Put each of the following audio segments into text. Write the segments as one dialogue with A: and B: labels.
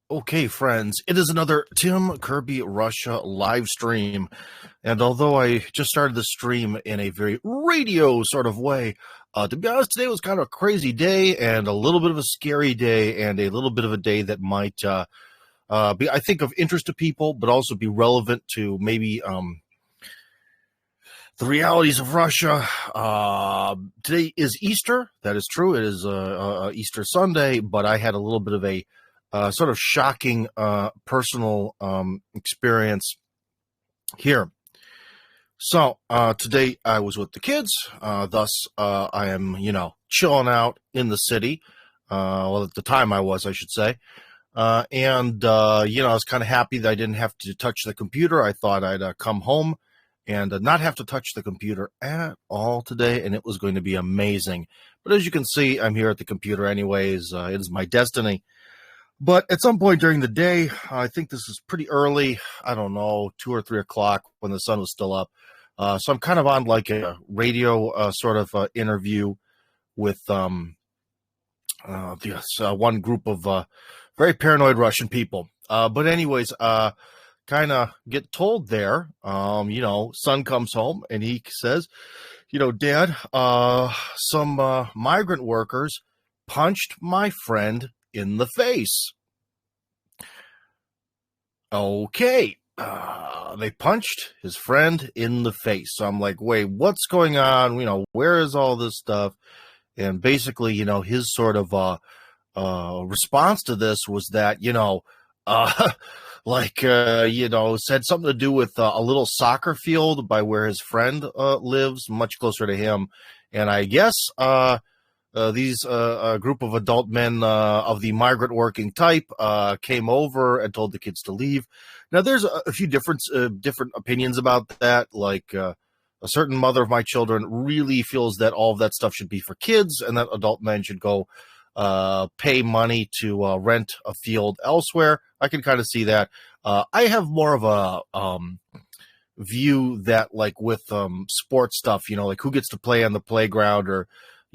A: Okay, friends, it is another Tim Kirby Russia live stream. And although I just started the stream in a very radio sort of way, to be honest, today was kind of a crazy day and a little bit of a scary day and a little bit of a day that might be, I think, of interest to people, but also be relevant to maybe the realities of Russia. Today is Easter. That is true. It is Easter Sunday, but I had a little bit of a sort of shocking personal experience here. So today I was with the kids. Thus, I am, chilling out in the city. Well, at the time I was, I should say. And I was kind of happy that I didn't have to touch the computer. I thought I'd come home and not have to touch the computer at all today, and it was going to be amazing. But as you can see, I'm here at the computer anyways. It is my destiny. But at some point during the day, I think this is pretty early, I don't know, 2 or 3 o'clock when the sun was still up. So I'm kind of on like a radio sort of interview with this one group of very paranoid Russian people. But anyways, kind of get told there, son comes home and he says, Dad, some migrant workers punched my friend in the face. Okay. They punched his friend in the face. So I'm like, wait, what's going on? Where is all this stuff? And basically, his sort of response to this was that, said something to do with a little soccer field by where his friend lives, much closer to him. And I guess these group of adult men of the migrant working type came over and told the kids to leave. Now, there's a few different opinions about that. Like a certain mother of my children really feels that all of that stuff should be for kids and that adult men should go pay money to rent a field elsewhere. I can kind of see that. I have more of a view that, like with sports stuff, like who gets to play on the playground or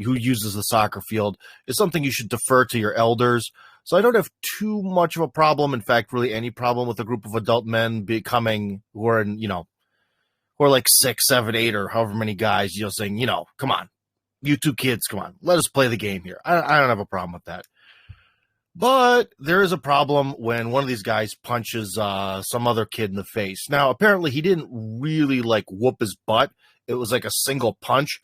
A: who uses the soccer field is something you should defer to your elders. So I don't have too much of a problem. In fact, really any problem with a group of adult men who are like 6, 7, 8, or however many guys, saying, come on, you two kids, come on, let us play the game here. I don't have a problem with that. But there is a problem when one of these guys punches some other kid in the face. Now, apparently he didn't really whoop his butt. It was like a single punch,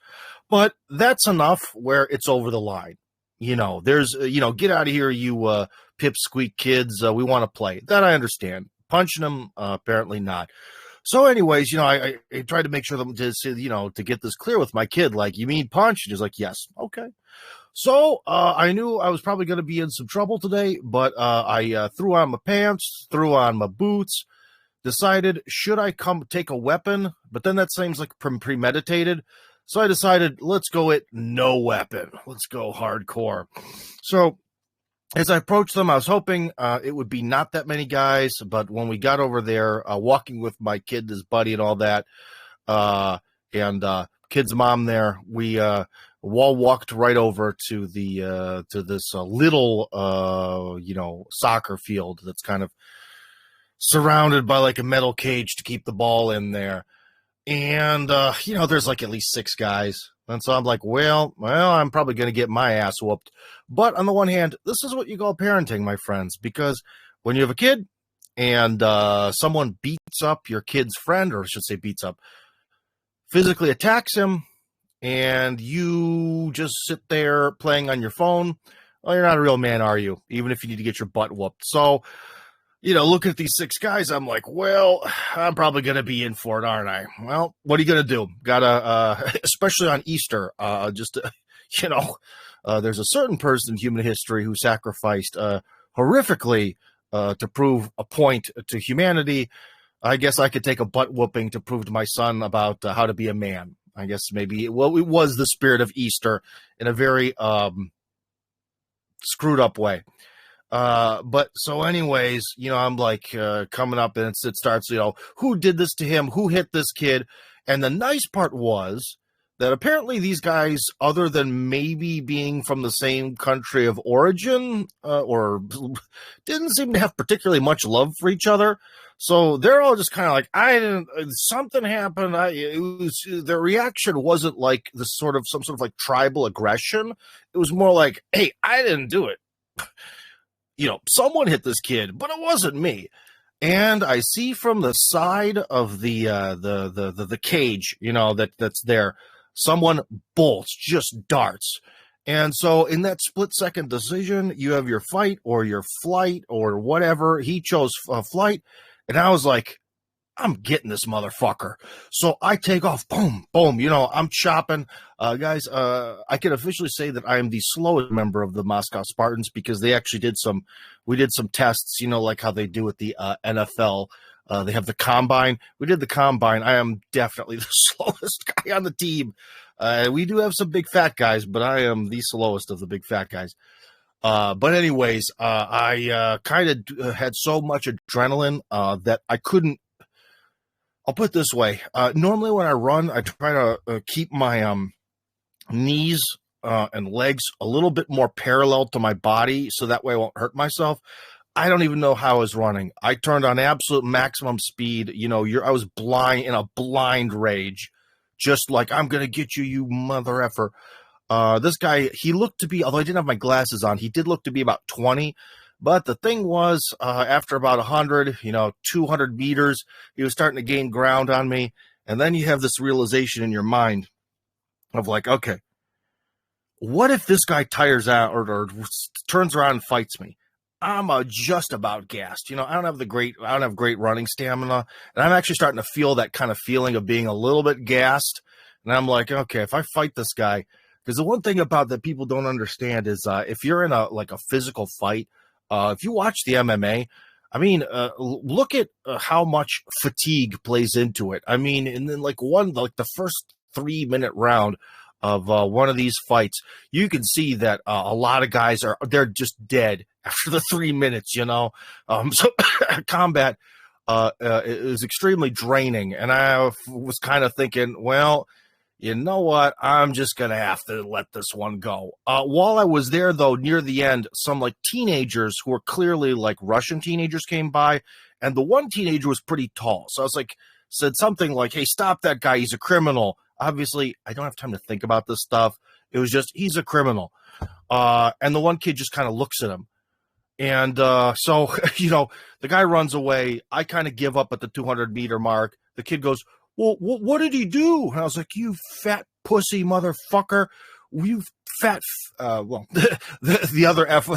A: but that's enough where it's over the line. There's, get out of here, you pipsqueak kids. We want to play. That I understand. Punching them, apparently not. So anyways, I tried to make sure to get this clear with my kid. Like, you mean punch? And he's like, yes. Okay. So I knew I was probably going to be in some trouble today, but I threw on my pants, threw on my boots, decided, should I come take a weapon? But then that seems like premeditated. So I decided, let's go at no weapon. Let's go hardcore. So as I approached them, I was hoping it would be not that many guys. But when we got over there, walking with my kid, his buddy, and all that, and kid's mom there, we walked right over to this little soccer field that's kind of surrounded by like a metal cage to keep the ball in there. And, there's like at least 6 guys. And so I'm like, well, I'm probably going to get my ass whooped. But on the one hand, this is what you call parenting, my friends, because when you have a kid and someone beats up your kid's friend, or I should say beats up, physically attacks him, and you just sit there playing on your phone, well, you're not a real man, are you? Even if you need to get your butt whooped. So, looking at these 6 guys, I'm like, well, I'm probably going to be in for it, aren't I? Well, what are you going to do? Gotta, especially on Easter, there's a certain person in human history who sacrificed horrifically to prove a point to humanity. I guess I could take a butt whooping to prove to my son about how to be a man. I guess maybe, it was the spirit of Easter in a very screwed up way. But so anyways, I'm like coming up and it starts, who did this to him? Who hit this kid? And the nice part was that apparently these guys, other than maybe being from the same country of origin, or didn't seem to have particularly much love for each other. So they're all just kind of like, I didn't, something happened. Their reaction wasn't like some sort of like tribal aggression. It was more like, hey, I didn't do it. Someone hit this kid, but it wasn't me. And I see from the side of the cage, that's there, someone bolts, just darts. And so in that split second decision, you have your fight or your flight or whatever. He chose flight. And I was like, I'm getting this motherfucker. So I take off, boom, boom. I'm chopping. Guys, I can officially say that I am the slowest member of the Moscow Spartans because they actually we did some tests, like how they do with the NFL. They have the combine. We did the combine. I am definitely the slowest guy on the team. We do have some big fat guys, but I am the slowest of the big fat guys. But anyways, I kind of had so much adrenaline that I couldn't. I'll put it this way. Normally when I run, I try to keep my knees and legs a little bit more parallel to my body so that way I won't hurt myself. I don't even know how I was running. I turned on absolute maximum speed. I was in a blind rage. Just like, I'm going to get you, you mother effer. This guy, he looked to be, although I didn't have my glasses on, he did look to be about 20. But the thing was, after about 100, 200 meters, he was starting to gain ground on me. And then you have this realization in your mind of like, okay, what if this guy tires out or turns around and fights me? I'm just about gassed. I don't have great running stamina. And I'm actually starting to feel that kind of feeling of being a little bit gassed. And I'm like, okay, if I fight this guy, because the one thing about that people don't understand is if you're in a physical fight, if you watch the MMA, look at how much fatigue plays into it. And then the first 3-minute round of one of these fights, you can see that a lot of guys they're just dead after the 3 minutes, So combat is extremely draining. And I was kind of thinking, well, you know what? I'm just going to have to let this one go. While I was there, though, near the end, some teenagers who were clearly Russian teenagers came by, and the one teenager was pretty tall. So I was said something like, hey, stop that guy. He's a criminal. Obviously, I don't have time to think about this stuff. It was just, he's a criminal. And the one kid just kind of looks at him. And so, the guy runs away. I kind of give up at the 200-meter mark. The kid goes, well, what did he do? And I was like, you fat pussy motherfucker. You fat, the other F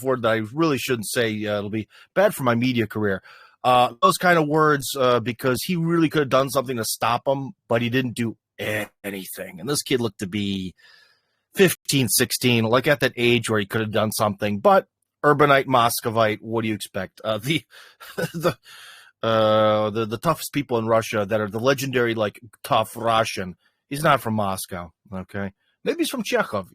A: word that I really shouldn't say. It'll be bad for my media career. Those kind of words, because he really could have done something to stop him, but he didn't do anything. And this kid looked to be 15, 16, at that age where he could have done something. But urbanite, Moscovite, what do you expect? The toughest people in Russia that are the legendary, tough Russian. He's not from Moscow. Okay. Maybe he's from Chekhov.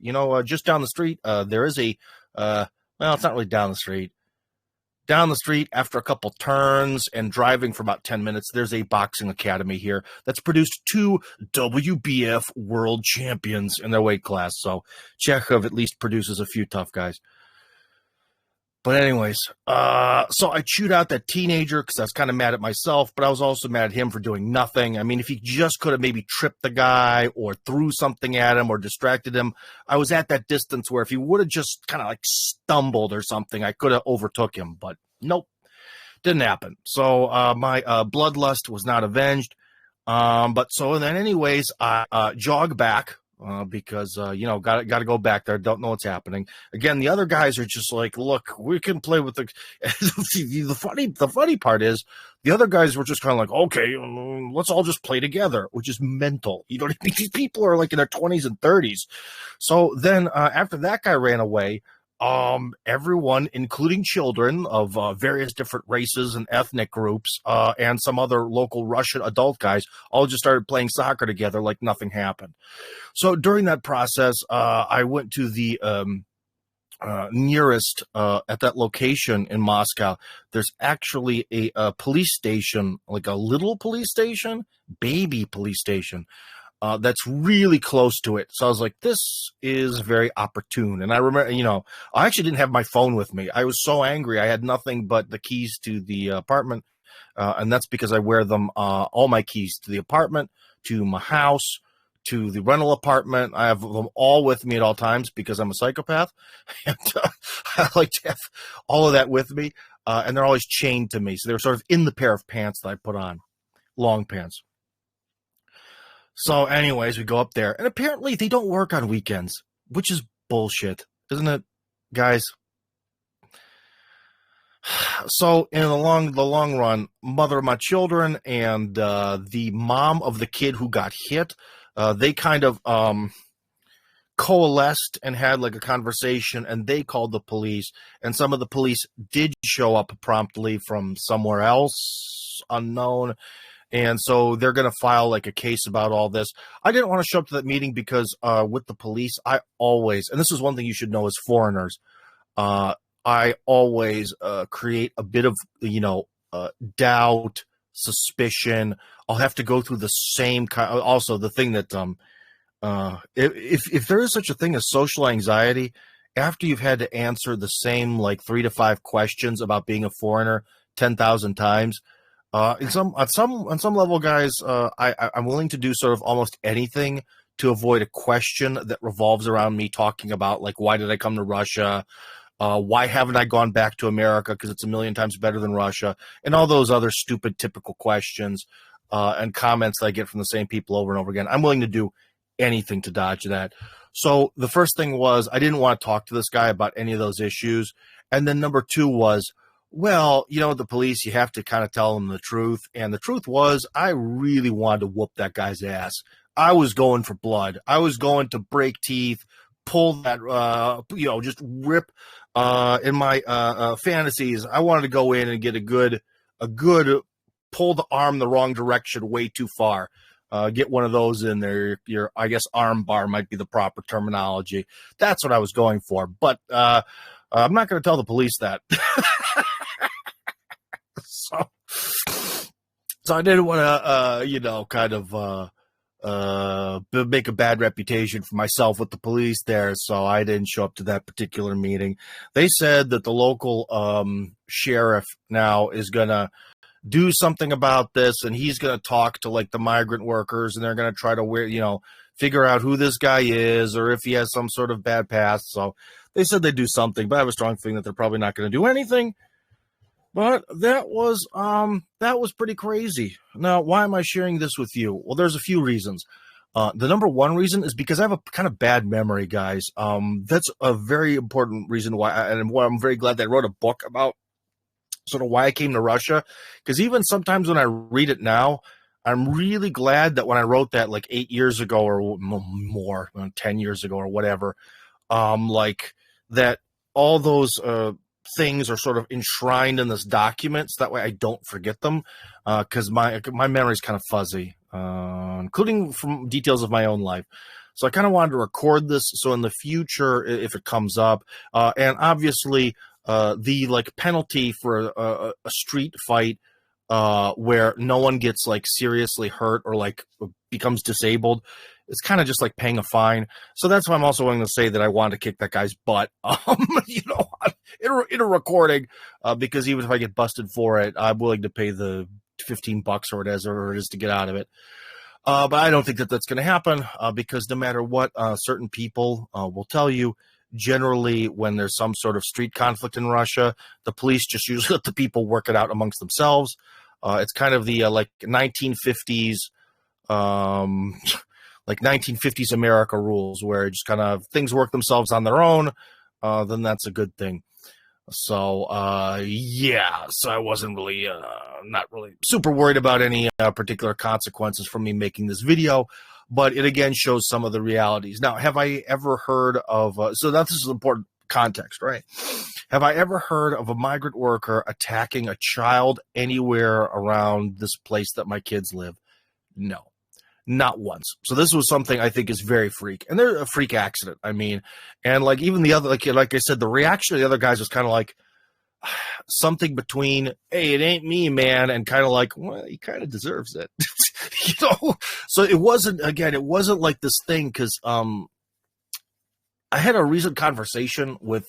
A: Just down the street, there is it's not really down the street. Down the street, after a couple turns and driving for about 10 minutes, there's a boxing academy here that's produced 2 WBF world champions in their weight class. So Chekhov at least produces a few tough guys. But anyways, so I chewed out that teenager because I was kind of mad at myself, but I was also mad at him for doing nothing. If he just could have maybe tripped the guy or threw something at him or distracted him, I was at that distance where if he would have just kind of stumbled or something, I could have overtook him. But nope, didn't happen. So my bloodlust was not avenged. But so then anyways, I jog back. Because got to go back there. Don't know what's happening. Again, the other guys are just like, look, we can play with the. The funny part is the other guys were just kind of like, okay, let's all just play together, which is mental. These people are in their 20s and 30s. So then after that guy ran away, everyone, including children of various different races and ethnic groups, and some other local Russian adult guys, all just started playing soccer together like nothing happened. So during that process, I went to the nearest at that location in Moscow. There's actually a police station, a little police station, baby police station. that's really close to it. So I was like, this is very opportune. And I remember, I actually didn't have my phone with me. I was so angry. I had nothing but the keys to the apartment. And that's because I wear them, all my keys to the apartment, to my house, to the rental apartment. I have them all with me at all times because I'm a psychopath. And I like to have all of that with me. And they're always chained to me. So they're sort of in the pair of pants that I put on, long pants. So anyways, we go up there, and apparently they don't work on weekends, which is bullshit, isn't it, guys? So in the long run, mother of my children and the mom of the kid who got hit, they kind of coalesced and had like a conversation, and they called the police, and some of the police did show up promptly from somewhere else, unknown. And so they're going to file like a case about all this. I didn't want to show up to that meeting because with the police, I always, and this is one thing you should know as foreigners, I always create a bit of, doubt, suspicion. I'll have to go through the same kind. Also, the thing that if there is such a thing as social anxiety, after you've had to answer the same like 3 to 5 questions about being a foreigner 10,000 times. On some level, guys, I'm willing to do sort of almost anything to avoid a question that revolves around me talking about, like, why did I come to Russia? Why haven't I gone back to America? Because it's a million times better than Russia, and all those other stupid, typical questions and comments that I get from the same people over and over again. I'm willing to do anything to dodge that. So the first thing was I didn't want to talk to this guy about any of those issues, and then number 2 was, well, the police, you have to kind of tell them the truth. And the truth was, I really wanted to whoop that guy's ass. I was going for blood. I was going to break teeth, pull that, just rip in my fantasies. I wanted to go in and get a good pull the arm the wrong direction way too far. Get one of those in there. Your, I guess, arm bar might be the proper terminology. That's what I was going for. But I'm not going to tell the police that. So I didn't want to, make a bad reputation for myself with the police there. So I didn't show up to that particular meeting. They said that the local sheriff now is going to do something about this, and he's going to talk to like the migrant workers, and they're going to try to figure out who this guy is or if he has some sort of bad past. So they said they'd do something, but I have a strong feeling that they're probably not going to do anything. But that was pretty crazy. Now, why am I sharing this with you? Well, there's a few reasons. The number 1 reason is because I have a kind of bad memory, guys. That's a very important reason why, and why I'm very glad that I wrote a book about sort of why I came to Russia. Because even sometimes when I read it now, I'm really glad that when I wrote that like 8 years ago or more, 10 years ago or whatever, like that all those things are sort of enshrined in this document, so that way I don't forget them, because my memory is kind of fuzzy, including from details of my own life. So I kind of wanted to record this so in the future, if it comes up, and obviously the like penalty for a street fight where no one gets like seriously hurt or like becomes disabled, it's kind of just like paying a fine. So that's why I'm also willing to say that I wanted to kick that guy's butt, in a recording, because even if I get busted for it, I'm willing to pay the $15 or whatever it is to get out of it. But I don't think that that's going to happen, because no matter what certain people will tell you, generally when there's some sort of street conflict in Russia, the police just usually let the people work it out amongst themselves. It's kind of the like 1950s, like 1950s America rules, where just kind of things work themselves on their own. Then that's a good thing. So, so I wasn't really, not really super worried about any particular consequences from me making this video, but it again shows some of the realities. Now, have I ever heard of, so this is important context, right? Have I ever heard of a migrant worker attacking a child anywhere around this place that my kids live? No. Not once. So this was something I think is very freak, and they're a freak accident. I mean, and like even the other, like I said, the reaction of the other guys was kind of like something between, "Hey, it ain't me, man," and kind of like, "Well, he kind of deserves it." you know. So it wasn't like this thing because I had a recent conversation with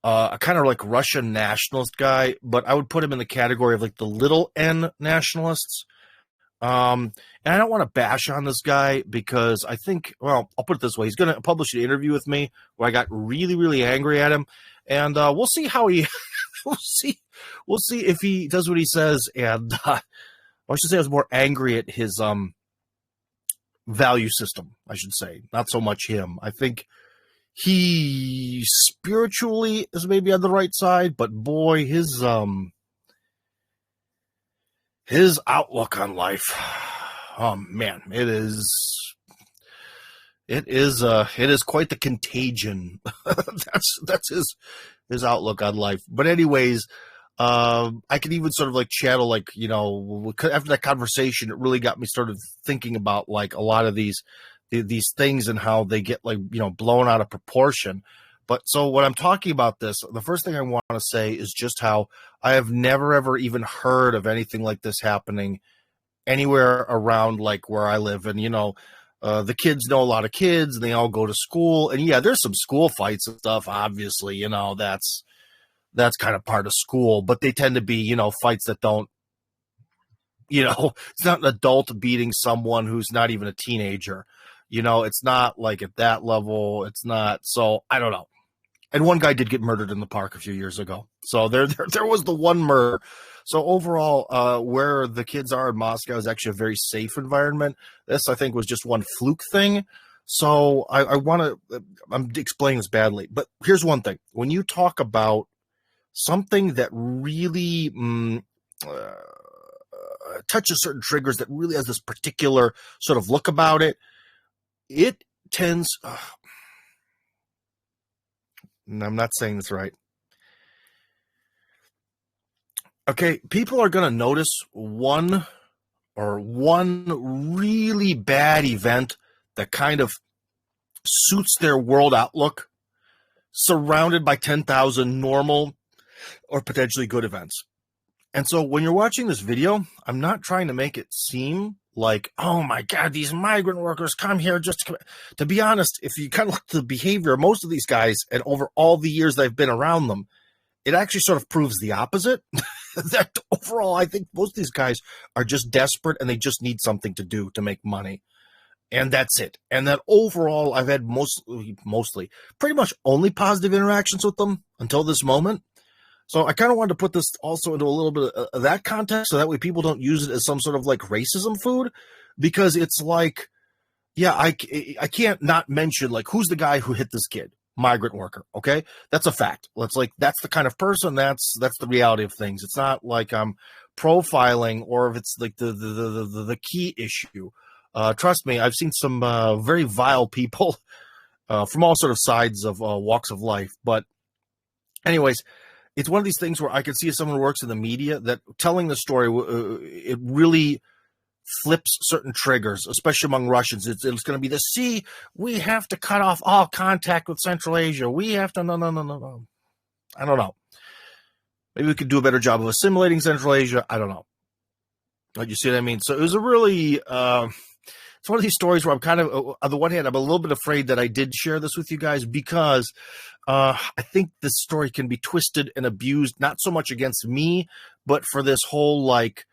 A: a kind of like Russian nationalist guy, but I would put him in the category of like the little N nationalists. And I don't want to bash on this guy because I think, well, I'll put it this way. He's going to publish an interview with me where I got really, really angry at him. And we'll see how he, we'll see if he does what he says. And I should say I was more angry at his value system, I should say. Not so much him. I think he spiritually is maybe on the right side, but boy, his outlook on life, oh man, it is quite the contagion. that's his outlook on life. But anyways, I could even sort of like channel, like, you know, after that conversation, it really got me started thinking about like a lot of these things and how they get, like, you know, blown out of proportion. But so when I'm talking about this, the first thing I want to say is just how I have never, ever even heard of anything like this happening anywhere around like where I live. And, you know, the kids know a lot of kids and they all go to school. And yeah, there's some school fights and stuff. Obviously, you know, that's kind of part of school, but they tend to be, you know, fights that don't, you know, it's not an adult beating someone who's not even a teenager. You know, it's not like at that level. It's not. So I don't know. And one guy did get murdered in the park a few years ago. So there was the one murder. So overall, where the kids are in Moscow is actually a very safe environment. This, I think, was just one fluke thing. So I'm explaining this badly, but here's one thing. When you talk about something that really touches certain triggers, that really has this particular sort of look about it, it tends... I'm not saying this right. Okay, people are going to notice one really bad event that kind of suits their world outlook, surrounded by 10,000 normal or potentially good events. And so when you're watching this video, I'm not trying to make it seem like, oh my God, these migrant workers come here just to be honest, if you kind of look at the behavior of most of these guys and over all the years that I've been around them, it actually sort of proves the opposite. That overall, I think most of these guys are just desperate and they just need something to do to make money. And that's it. And that overall, I've had mostly pretty much only positive interactions with them until this moment. So I kind of wanted to put this also into a little bit of that context so that way people don't use it as some sort of like racism food, because it's like, yeah, I can't not mention like who's the guy who hit this kid, migrant worker. Okay, that's a fact. That's the kind of person. That's the reality of things. It's not like I'm profiling or if it's like the key issue. Trust me, I've seen some very vile people from all sort of sides of walks of life. But anyways, it's one of these things where I can see as someone who works in the media that telling the story, it really flips certain triggers, especially among Russians. It's going to be we have to cut off all contact with Central Asia. We have to, no. I don't know. Maybe we could do a better job of assimilating Central Asia. I don't know. But you see what I mean? So it was a really, it's one of these stories where I'm kind of, on the one hand, I'm a little bit afraid that I did share this with you guys because I think this story can be twisted and abused, not so much against me, but for this whole like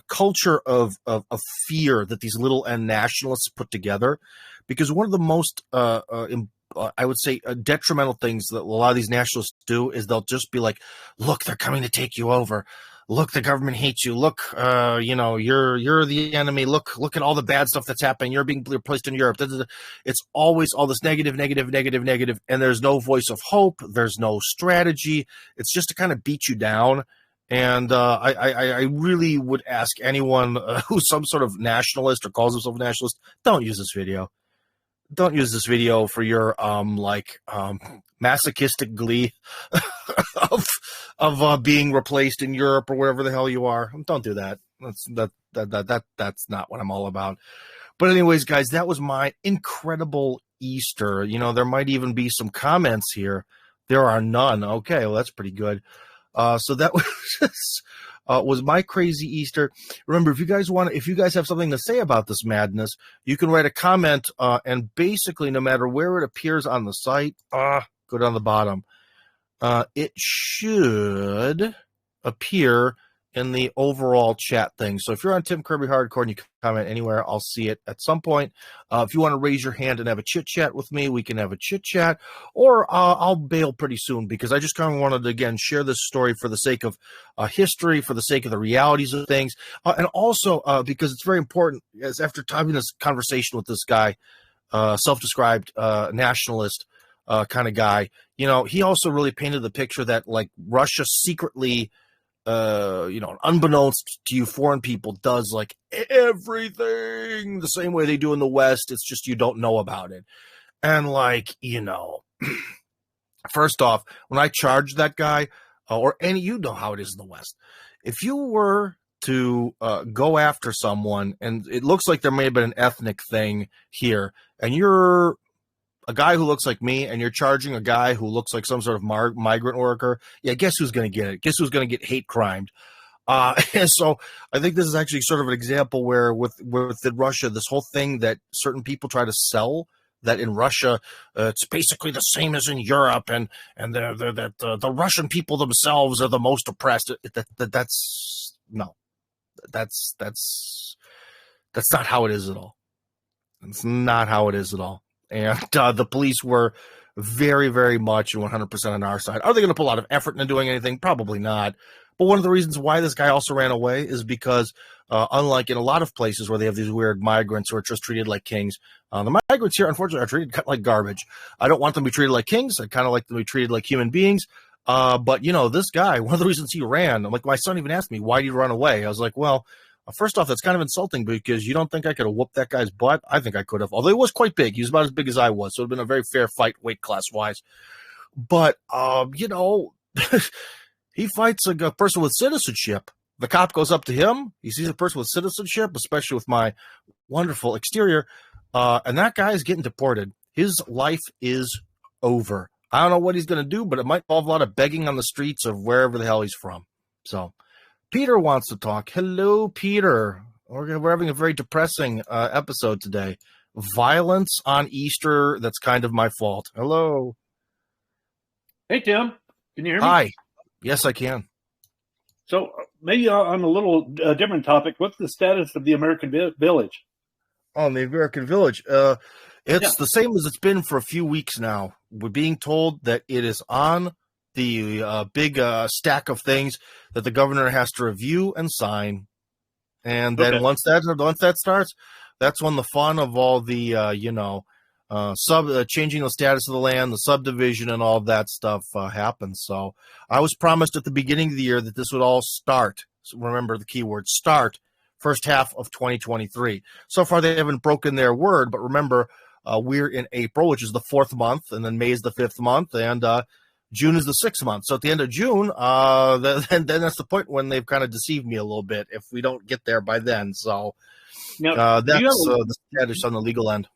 A: culture of fear that these little N nationalists put together. Because one of the most, I would say, detrimental things that a lot of these nationalists do is they'll just be like, look, they're coming to take you over. Look, the government hates you. Look, you're the enemy. Look at all the bad stuff that's happening. You're being replaced in Europe. It's always all this negative, and there's no voice of hope. There's no strategy. It's just to kind of beat you down. And I really would ask anyone who's some sort of nationalist or calls himself a nationalist, don't use this video. Don't use this video for your masochistic glee of being replaced in Europe or wherever the hell you are. Don't do that. That's not what I'm all about. But anyways, guys, that was my incredible Easter. You know, there might even be some comments here. There are none. Okay, well, that's pretty good. So that was just, was my crazy Easter. Remember, if you guys have something to say about this madness, you can write a comment, and basically, no matter where it appears on the site, go down the bottom. It should appear in the overall chat thing. So if you're on Tim Kirby Hardcore and you comment anywhere, I'll see it at some point. If you want to raise your hand and have a chit chat with me, we can have a chit chat, or I'll bail pretty soon, because I just kind of wanted to, again, share this story for the sake of history, for the sake of the realities of things, and also because it's very important, as after having this conversation with this guy, self-described nationalist kind of guy, he also really painted the picture that, like, Russia secretly, unbeknownst to you foreign people, does like everything the same way they do in the West. It's just you don't know about it. And like, first off, when I charged that guy, or any, how it is in the West, if you were to go after someone, and it looks like there may have been an ethnic thing here, and you're a guy who looks like me, and you're charging a guy who looks like some sort of migrant worker, yeah, guess who's going to get it? Guess who's going to get hate crimed? And so I think this is actually sort of an example where with Russia, this whole thing that certain people try to sell, that in Russia, it's basically the same as in Europe, and the Russian people themselves are the most oppressed. That's not how it is at all. It's not how it is at all. And the police were very, very much 100% on our side. Are they going to put a lot of effort into doing anything? Probably not. But one of the reasons why this guy also ran away is because, unlike in a lot of places where they have these weird migrants who are just treated like kings, the migrants here, unfortunately, are treated like garbage. I don't want them to be treated like kings. I kind of like them to be treated like human beings. But, this guy, one of the reasons he ran, like, my son even asked me, why did you run away? I was like, well, first off, that's kind of insulting, because you don't think I could have whooped that guy's butt? I think I could have, although he was quite big. He was about as big as I was, so it would have been a very fair fight weight class-wise. But, he fights a person with citizenship. The cop goes up to him. He sees a person with citizenship, especially with my wonderful exterior, and that guy is getting deported. His life is over. I don't know what he's going to do, but it might involve a lot of begging on the streets of wherever the hell he's from. So Peter wants to talk. Hello, Peter. We're having a very depressing episode today. Violence on Easter. That's kind of my fault. Hello.
B: Hey, Tim. Can you hear me?
A: Hi. Yes, I can.
B: So maybe on a little different topic, what's the status of the American Village?
A: On the American Village. It's the same as it's been for a few weeks now. We're being told that it is on the big stack of things that the governor has to review and sign, and then once that starts, that's when the fun of all the changing the status of the land, the subdivision, and all that stuff happens. So I was promised at the beginning of the year that this would all start. So remember the keyword start. First half of 2023. So far they haven't broken their word, but remember we're in April, which is the 4th month, and then May is the 5th month, and June is the 6th month. So at the end of June, then that's the point when they've kind of deceived me a little bit if we don't get there by then. So
B: now,
A: that's the status on the legal end.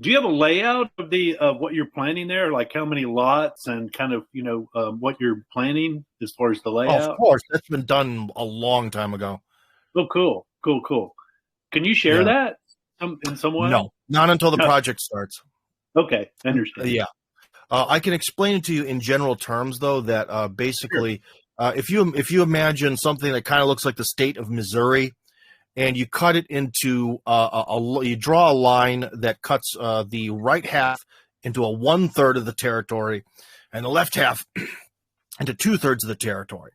B: Do you have a layout of what you're planning there? Like how many lots and kind of, what you're planning as far as the layout?
A: Oh, of course. That's been done a long time ago.
B: Oh, cool. Can you share that in some way?
A: No, not until the project starts.
B: Okay, I understand.
A: Yeah. I can explain it to you in general terms, though, that basically, if you imagine something that kind of looks like the state of Missouri, and you cut it into you draw a line that cuts the right half into a 1/3 of the territory, and the left half into 2/3 of the territory.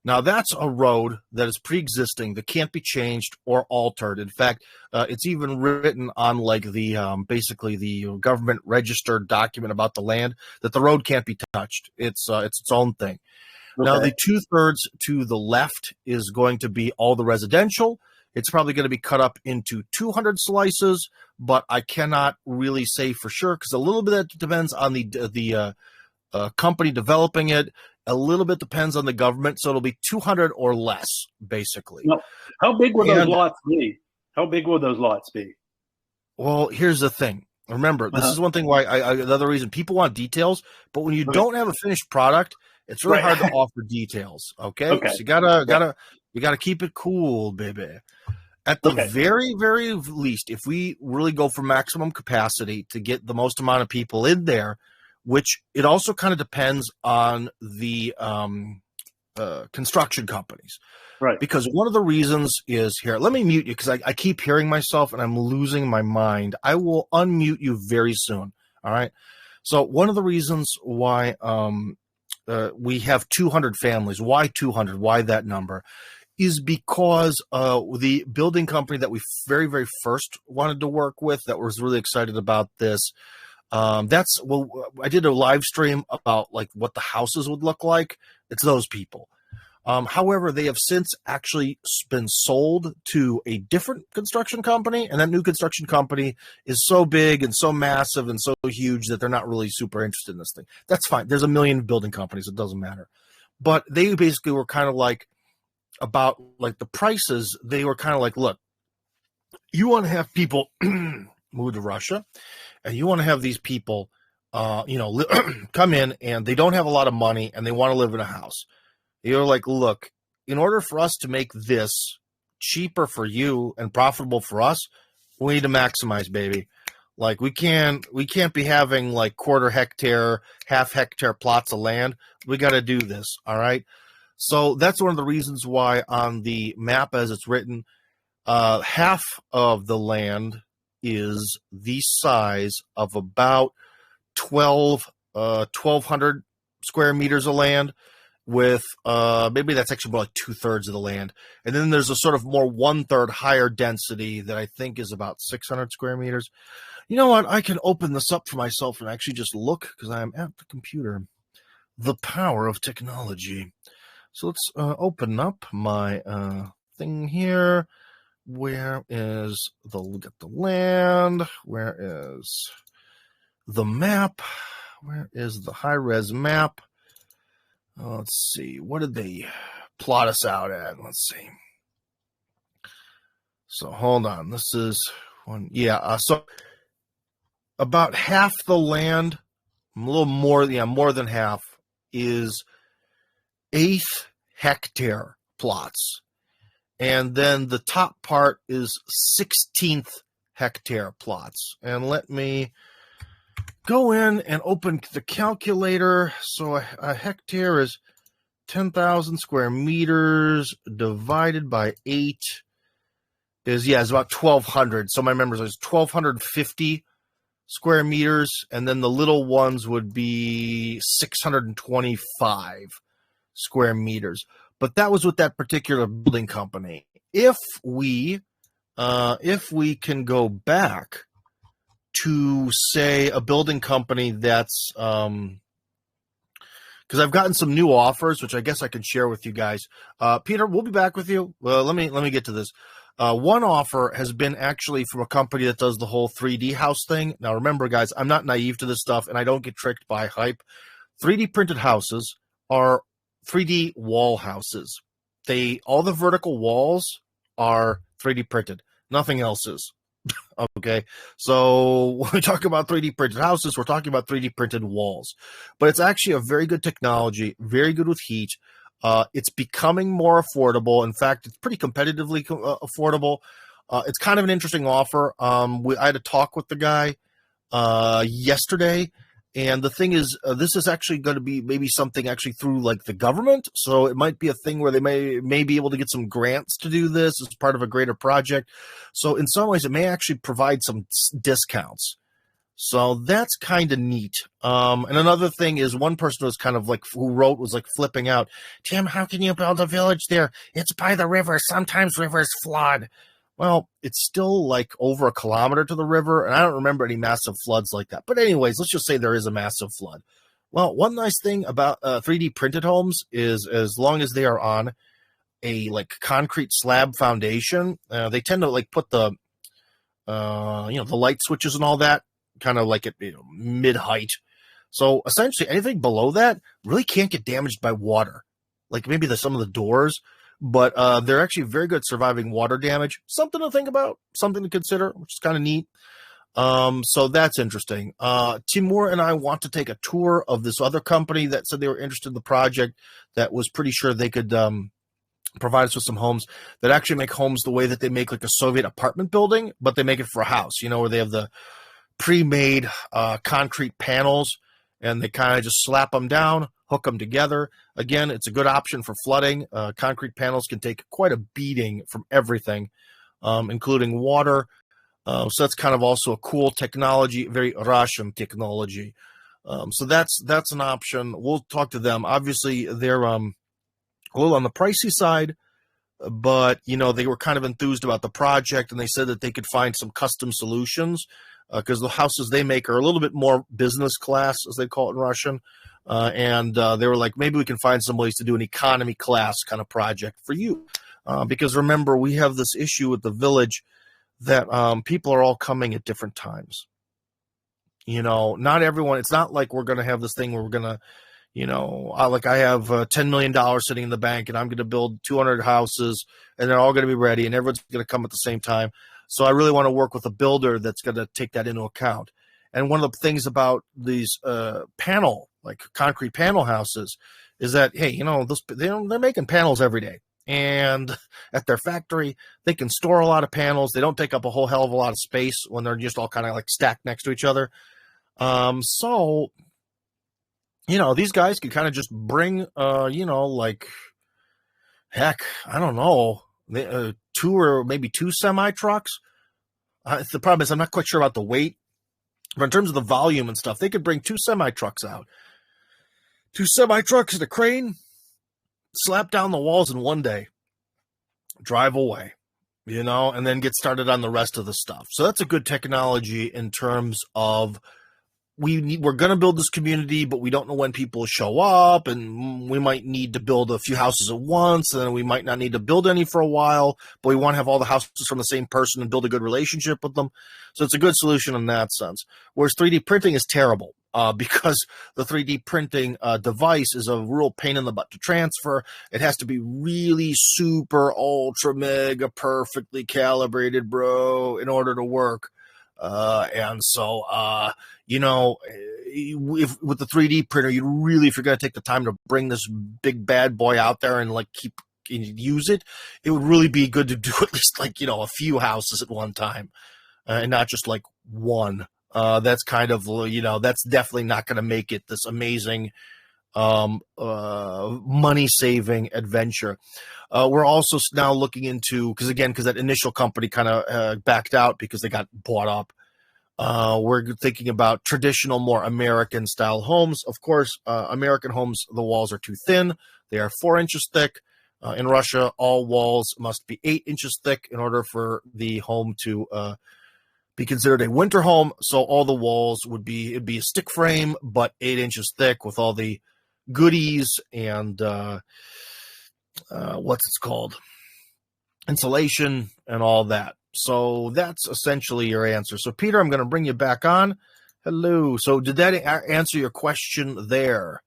A: Now, that's a road that is pre-existing, that can't be changed or altered. In fact, it's even written on like the basically the government registered document about the land that the road can't be touched. It's its own thing. Okay. Now, the 2/3 to the left is going to be all the residential. It's probably going to be cut up into 200 slices, but I cannot really say for sure because a little bit that depends on the company developing it. A little bit depends on the government, so it'll be 200 or less, basically.
B: Now, how big will those lots be? How big will those lots be?
A: Well, here's the thing. Remember, this is one thing why another reason people want details, but when you don't have a finished product It's really
B: Right.
A: hard to offer details. Okay.
B: Okay.
A: So you gotta keep it cool, baby. At the
B: Okay.
A: very, very least, if we really go for maximum capacity to get the most amount of people in there, which it also kind of depends on the construction companies.
B: Right.
A: Because one of the reasons is here, let me mute you because I keep hearing myself and I'm losing my mind. I will unmute you very soon. All right. So one of the reasons why we have 200 families, why 200, why that number, is because the building company that we very, very first wanted to work with that was really excited about this. I did a live stream about like what the houses would look like. It's those people. However, they have since actually been sold to a different construction company, and that new construction company is so big and so massive and so huge that they're not really super interested in this thing. That's fine. There's a million building companies. It doesn't matter. But they basically were kind of like, about like the prices, they were kind of like, look, you want to have people move to Russia, and you want to have these people, come in and they don't have a lot of money and they want to live in a house. You're like, look, in order for us to make this cheaper for you and profitable for us, we need to maximize, baby. Like we can't be having like quarter hectare, half hectare plots of land. We got to do this, all right? So that's one of the reasons why on the map as it's written, half of the land is the size of about 1,200 square meters of land with maybe that's actually more like 2/3 of the land. And then there's a sort of more 1/3 higher density that I think is about 600 square meters. You know what? I can open this up for myself and actually just look because I am at the computer. The power of technology. So let's open up my thing here. Where is look at the land? Where is the map? Where is the high-res map? Let's see. What did they plot us out at? Let's see. So hold on. This is one. Yeah. So about half the land, a little more. Yeah, more than half is 1/8 hectare plots. And then the top part is 16th hectare plots. And let me go in and open the calculator. So a hectare is 10,000 square meters divided by 8 is about 1,200. So my members is 1,250 square meters. And then the little ones would be 625 square meters. But that was with that particular building company. If we can go back to say a building company that's because I've gotten some new offers, which I guess I can share with you guys. Peter, we'll be back with you. Well, let me get to this. One offer has been actually from a company that does the whole 3D house thing. Now, remember, guys, I'm not naive to this stuff, and I don't get tricked by hype. 3D printed houses are 3D wall houses. All the vertical walls are 3D printed. Nothing else is. Okay. So when we talk about 3D printed houses, we're talking about 3D printed walls. But it's actually a very good technology, very good with heat. It's becoming more affordable. In fact, it's pretty competitively affordable. It's kind of an interesting offer. I had a talk with the guy yesterday. And the thing is, this is actually going to be maybe something actually through like the government. So it might be a thing where they may be able to get some grants to do this as part of a greater project. So in some ways, it may actually provide some discounts. So that's kind of neat. And another thing is one person was kind of like who wrote was like flipping out. Tim, how can you build a village there? It's by the river. Sometimes rivers flood. Well, it's still like over a kilometer to the river, and I don't remember any massive floods like that. But anyways, let's just say there is a massive flood. Well, one nice thing about 3D printed homes is as long as they are on a like concrete slab foundation, they tend to like put the the light switches and all that kind of like at mid height. So essentially, anything below that really can't get damaged by water. Like maybe some of the doors. But they're actually very good at surviving water damage. Something to think about, something to consider, which is kind of neat. So that's interesting. Timur and I want to take a tour of this other company that said they were interested in the project, that was pretty sure they could provide us with some homes, that actually make homes the way that they make like a Soviet apartment building, but they make it for a house, where they have the pre-made concrete panels, and they kind of just slap them down, hook them together. Again, it's a good option for flooding. Concrete panels can take quite a beating from everything, including water. So that's kind of also a cool technology, very Russian technology. So that's an option. We'll talk to them. Obviously, they're a little on the pricey side, but they were kind of enthused about the project, and they said that they could find some custom solutions, because the houses they make are a little bit more business class, as they call it in Russian. And they were like, maybe we can find some ways to do an economy class kind of project for you. Because remember, we have this issue with the village that people are all coming at different times. Not everyone, it's not like we're going to have this thing where we're going to, like I have $10 million sitting in the bank, and I'm going to build 200 houses, and they're all going to be ready, and everyone's going to come at the same time. So I really want to work with a builder that's going to take that into account. And one of the things about these concrete panel houses is that, hey, they're making panels every day. And at their factory, they can store a lot of panels. They don't take up a whole hell of a lot of space when they're just all kind of like stacked next to each other. So, these guys could kind of just bring, heck, I don't know, 2 or maybe 2 semi-trucks. The problem is I'm not quite sure about the weight, but in terms of the volume and stuff, they could bring 2 semi-trucks out. 2 semi-trucks and a crane, slap down the walls in one day, drive away, and then get started on the rest of the stuff. So that's a good technology in terms of we're going to build this community, but we don't know when people show up, and we might need to build a few houses at once, and then we might not need to build any for a while, but we want to have all the houses from the same person and build a good relationship with them. So it's a good solution in that sense. Whereas 3D printing is terrible, because the 3D printing device is a real pain in the butt to transfer. It has to be really super ultra mega perfectly calibrated, bro, in order to work. And so, if with the 3D printer, if you're going to take the time to bring this big bad boy out there and use it, it would really be good to do at least a few houses at one time, and not just like one. That's kind of, that's definitely not going to make it this amazing, money-saving adventure. We're also now looking into, because that initial company kind of backed out because they got bought up. We're thinking about traditional, more American-style homes. Of course, American homes, the walls are too thin. They are 4 inches thick. In Russia, all walls must be 8 inches thick in order for the home to be considered a winter home. So all the walls it'd be a stick frame, but 8 inches thick with all the goodies and insulation and all that. So that's essentially your answer. So Peter, I'm going to bring you back on. Hello. So did that answer your question there?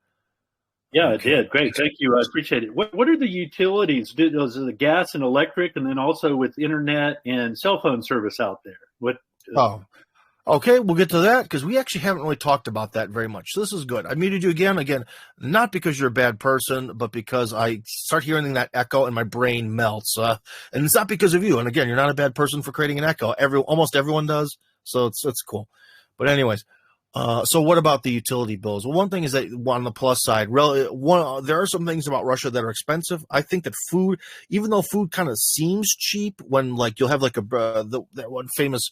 B: Yeah, okay. It did. Great. Thank you. I appreciate it. What are the utilities? Those are the gas and electric, and then also with internet and cell phone service out there.
A: Okay, we'll get to that, because we actually haven't really talked about that very much. So this is good. I muted you again, not because you're a bad person, but because I start hearing that echo and my brain melts. And it's not because of you. And again, you're not a bad person for creating an echo. Almost everyone does. So it's cool. But anyways, so what about the utility bills? Well, one thing is that on the plus side, there are some things about Russia that are expensive. I think that food, even though food kind of seems cheap, when you'll have that one famous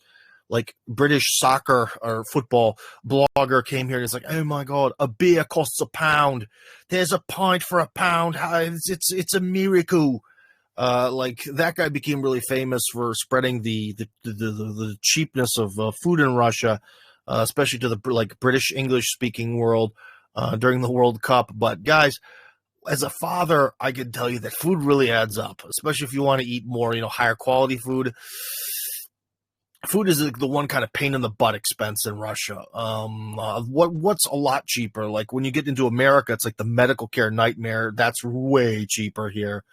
A: British soccer or football blogger came here and it's like, oh my God, a beer costs £1. There's a pint for £1. It's a miracle. That guy became really famous for spreading the cheapness of food in Russia, especially to the British English speaking world during the World Cup. But guys, as a father, I can tell you that food really adds up, especially if you want to eat more, higher quality food. Food is the one kind of pain in the butt expense in Russia. What's a lot cheaper? Like when you get into America, it's like the medical care nightmare. That's way cheaper here.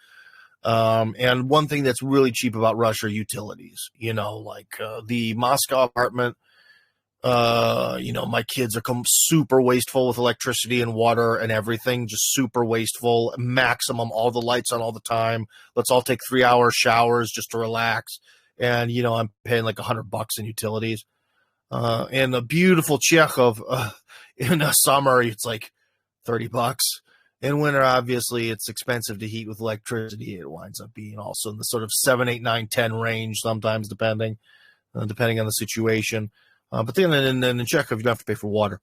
A: And one thing that's really cheap about Russia are utilities. The Moscow apartment My kids are super wasteful with electricity and water and everything, just super wasteful. Maximum, all the lights on all the time. Let's all take 3-hour showers just to relax. And, I'm paying like $100 in utilities. And a beautiful Chekhov, in the summer, it's like $30. In winter, obviously, it's expensive to heat with electricity. It winds up being also in the sort of 7, 8, 9, 10 range sometimes, depending on the situation. But then in Chekhov, you don't have to pay for water.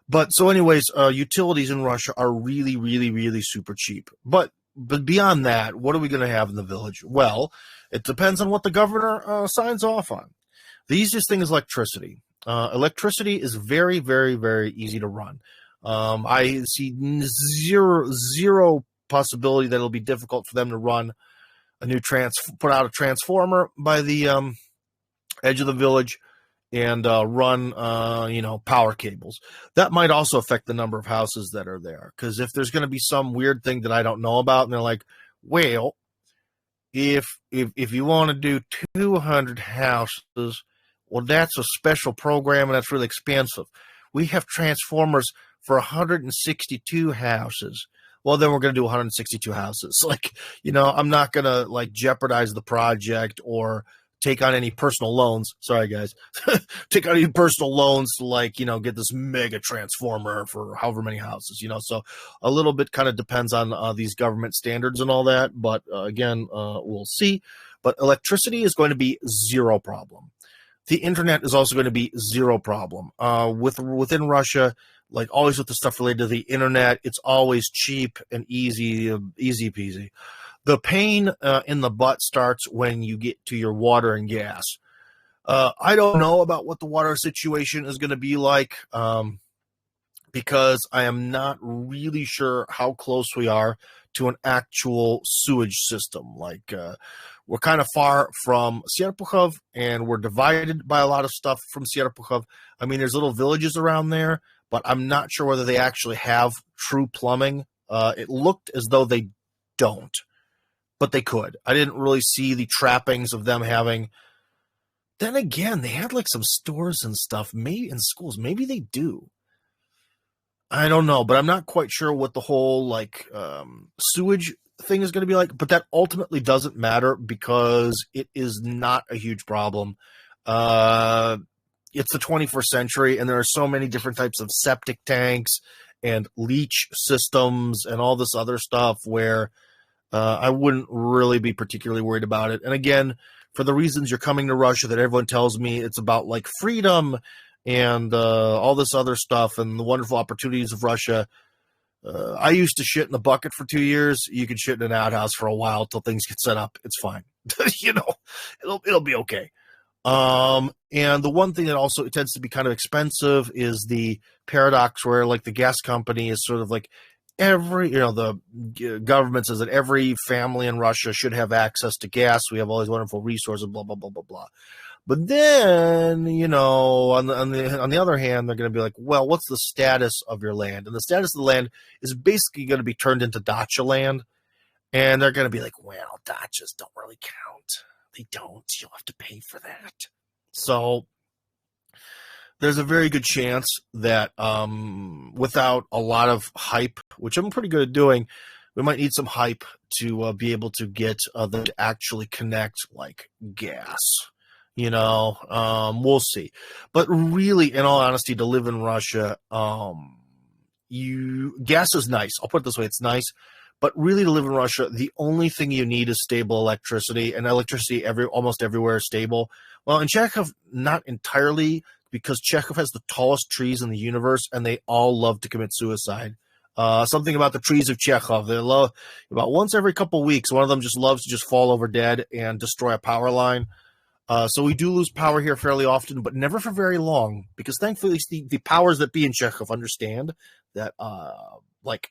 A: But so anyways, utilities in Russia are really, really, really super cheap. But beyond that, what are we going to have in the village? Well, it depends on what the governor signs off on. The easiest thing is electricity. Electricity is very, very, very easy to run. I see zero possibility that it'll be difficult for them to run put out a transformer by the edge of the village and run, power cables. That might also affect the number of houses that are there. Because if there's going to be some weird thing that I don't know about, and they're like, well, if you want to do 200 houses, well, that's a special program and that's really expensive. We have transformers for 162 houses. Well, then we're going to do 162 houses. I'm not going to jeopardize the project or take on any personal loans. Sorry, guys. Take on any personal loans to get this mega transformer for however many houses, So a little bit kind of depends on these government standards and all that. But again, we'll see. But electricity is going to be zero problem. The internet is also going to be zero problem. Within Russia, always with the stuff related to the internet, it's always cheap and easy peasy. The pain in the butt starts when you get to your water and gas. I don't know about what the water situation is going to be like because I am not really sure how close we are to an actual sewage system. We're kind of far from Serpukhov, and we're divided by a lot of stuff from Serpukhov. I mean, there's little villages around there, but I'm not sure whether they actually have true plumbing. It looked as though they don't, but they could. I didn't really see the trappings of them having. Then again, they had some stores and stuff, maybe in schools. Maybe they do. I don't know, but I'm not quite sure what the whole sewage thing is going to be like. But that ultimately doesn't matter because it is not a huge problem. It's the 21st century, and there are so many different types of septic tanks and leach systems and all this other stuff where I wouldn't really be particularly worried about it. And again, for the reasons you're coming to Russia that everyone tells me it's about freedom and all this other stuff and the wonderful opportunities of Russia. I used to shit in a bucket for 2 years. You can shit in an outhouse for a while till things get set up. It's fine. It'll be okay. And the one thing that also it tends to be kind of expensive is the paradox where the gas company is sort of the government says that every family in Russia should have access to gas. We have all these wonderful resources, blah, blah, blah, blah, blah. But then, on the other hand, they're going to be like, well, what's the status of your land? And the status of the land is basically going to be turned into dacha land. And they're going to be like, well, dachas don't really count. They don't. You'll have to pay for that. So there's a very good chance that without a lot of hype, which I'm pretty good at doing, we might need some hype to be able to get them to actually connect gas. We'll see. But really, in all honesty, to live in Russia, gas is nice. I'll put it this way, it's nice. But really, to live in Russia, the only thing you need is stable electricity, and electricity almost everywhere is stable. Well, in Chekhov, not entirely, because Chekhov has the tallest trees in the universe, and they all love to commit suicide. Something about the trees of Chekhov, they love about once every couple of weeks. One of them just loves to just fall over dead and destroy a power line. So we do lose power here fairly often, but never for very long, because thankfully the powers that be in Chekhov understand that,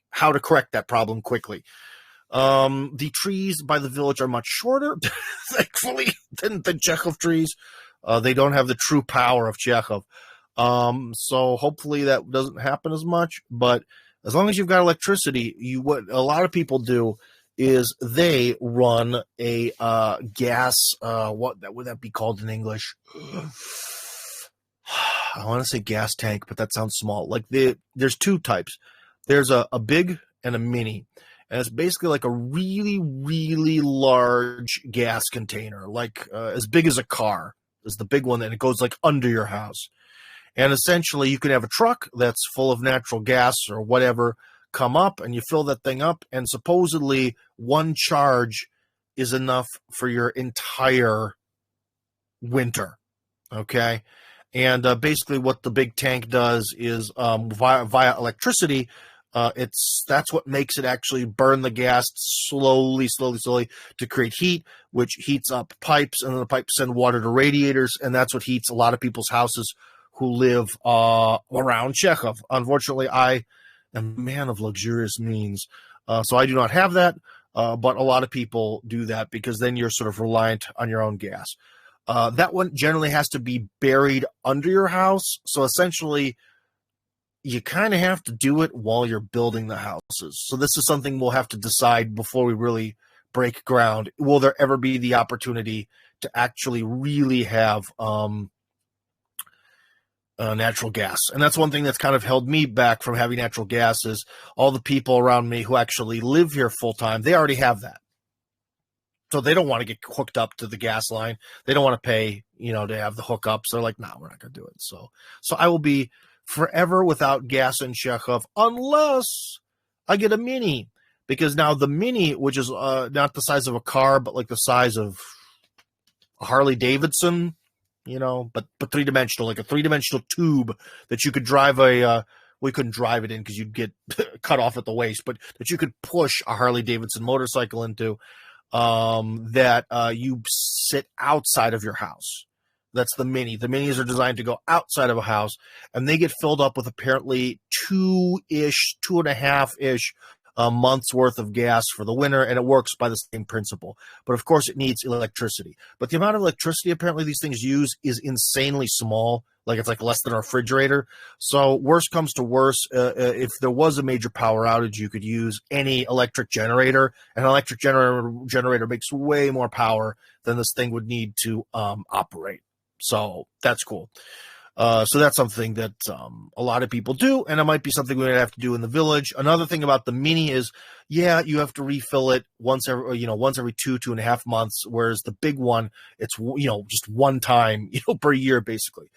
A: how to correct that problem quickly. The trees by the village are much shorter, thankfully, than Chekhov trees. They don't have the true power of Chekhov. So hopefully that doesn't happen as much, but as long as you've got electricity, what a lot of people do is they run a gas, what would that be called in English? I want to say gas tank, but that sounds small. Like there's two types. There's a big and a mini. And it's basically like a really, really large gas container, like as big as a car is the big one, and it goes like under your house. And essentially, you could have a truck that's full of natural gas or whatever come up, and you fill that thing up, and supposedly one charge is enough for your entire winter. Okay. And basically, what the big tank does is via electricity. That's what makes it actually burn the gas slowly to create heat, which heats up pipes, and then the pipes send water to radiators, and that's what heats a lot of people's houses who live around Chekhov. Unfortunately, I am a man of luxurious means, so I do not have that, but a lot of people do that because then you're sort of reliant on your own gas. That one generally has to be buried under your house, so essentially you kind of have to do it while you're building the houses. So this is something we'll have to decide before we really break ground. Will there ever be the opportunity to actually really have natural gas? And that's one thing that's kind of held me back from having natural gas is all the people around me who actually live here full time, they already have that. So they don't want to get hooked up to the gas line. They don't want to pay, to have the hookups. They're like, no, we're not going to do it. So I will be forever without gas in Chekhov unless I get a mini, because now the mini, which is not the size of a car, but like the size of a Harley Davidson, but three-dimensional, like a three-dimensional tube that you could drive we couldn't drive it in because you'd get cut off at the waist, but that you could push a Harley Davidson motorcycle into, that you sit outside of your house. That's the mini. The minis are designed to go outside of a house, and they get filled up with apparently 2.5-ish months worth of gas for the winter, and it works by the same principle. But of course, it needs electricity. But the amount of electricity apparently these things use is insanely small. Like it's like less than a refrigerator. So worst comes to worst, if there was a major power outage, you could use any electric generator. An electric generator makes way more power than this thing would need to operate. So that's cool. So that's something that a lot of people do, and it might be something we might have to do in the village. Another thing about the mini is, you have to refill it once every 2.5 months, whereas the big one, it's just one time per year basically.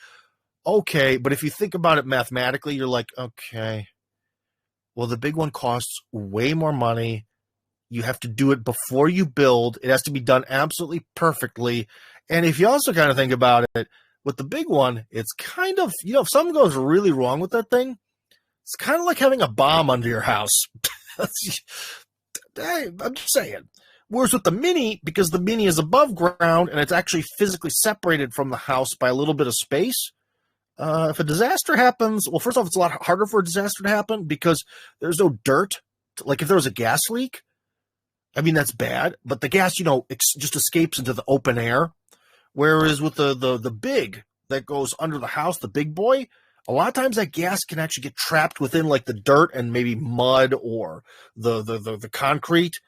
A: Okay, but if you think about it mathematically, you're like, okay, well, the big one costs way more money. You have to do it before you build. It has to be done absolutely perfectly. And if you also kind of think about it, with the big one, it's kind of, if something goes really wrong with that thing, it's kind of like having a bomb under your house. I'm just saying. Whereas with the mini, because the mini is above ground and it's actually physically separated from the house by a little bit of space, if a disaster happens, well, first off, it's a lot harder for a disaster to happen because there's no dirt. Like if there was a gas leak, I mean, that's bad, but the gas, just escapes into the open air. Whereas with the big that goes under the house, the big boy, a lot of times that gas can actually get trapped within like the dirt and maybe mud or the concrete.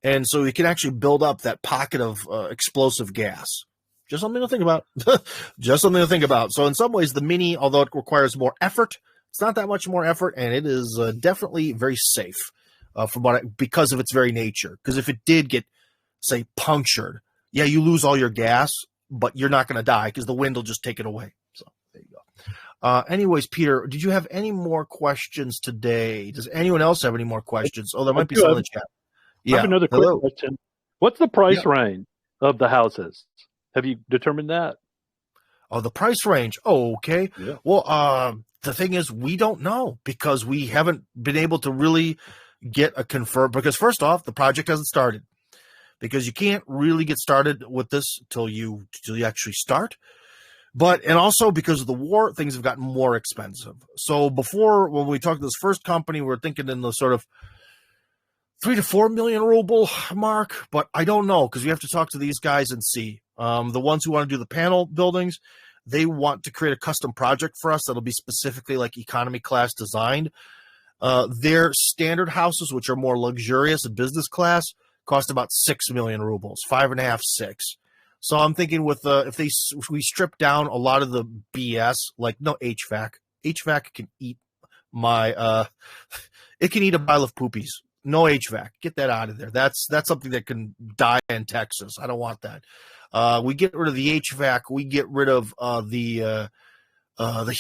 A: And so you can actually build up that pocket of explosive gas. Just something to think about. Just something to think about. So in some ways, the mini, although it requires more effort, it's not that much more effort, and it is definitely very safe because of its very nature. Because if it did get, say, punctured, you lose all your gas, but you're not going to die because the wind will just take it away. So there you go. Anyways, Peter, did you have any more questions today? Does anyone else have any more questions? Oh, there might be some in the chat.
B: I have another quick question. What's the price range of the houses? Have you determined that?
A: Oh, the price range. Oh, okay.
B: Yeah.
A: Well, the thing is, we don't know because we haven't been able to really get a confirm. Because first off, the project hasn't started. Because you can't really get started with this till you actually start. And also because of the war, things have gotten more expensive. So before, when we talked to this first company, we were thinking in the sort of 3 to 4 million ruble mark, but I don't know because we have to talk to these guys and see. The ones who want to do the panel buildings, they want to create a custom project for us that'll be specifically like economy class designed. Their standard houses, which are more luxurious and business class, cost about 6 million rubles, 5.5, 6. So I'm thinking with if we strip down a lot of the BS, like no HVAC. HVAC can eat my it can eat a pile of poopies. No HVAC. Get that out of there. That's something that can die in Texas. I don't want that. We get rid of the HVAC. We get rid of the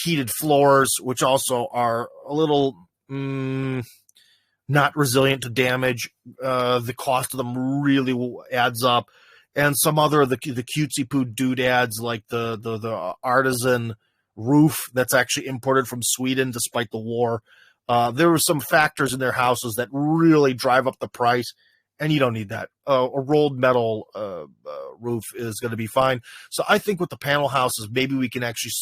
A: heated floors, which also are a little not resilient to damage. The cost of them really adds up. And some other of the cutesy poo doodads, like the artisan roof that's actually imported from Sweden despite the war. There were some factors in their houses that really drive up the price, and you don't need that. A rolled metal roof is going to be fine. So I think with the panel houses, maybe we can actually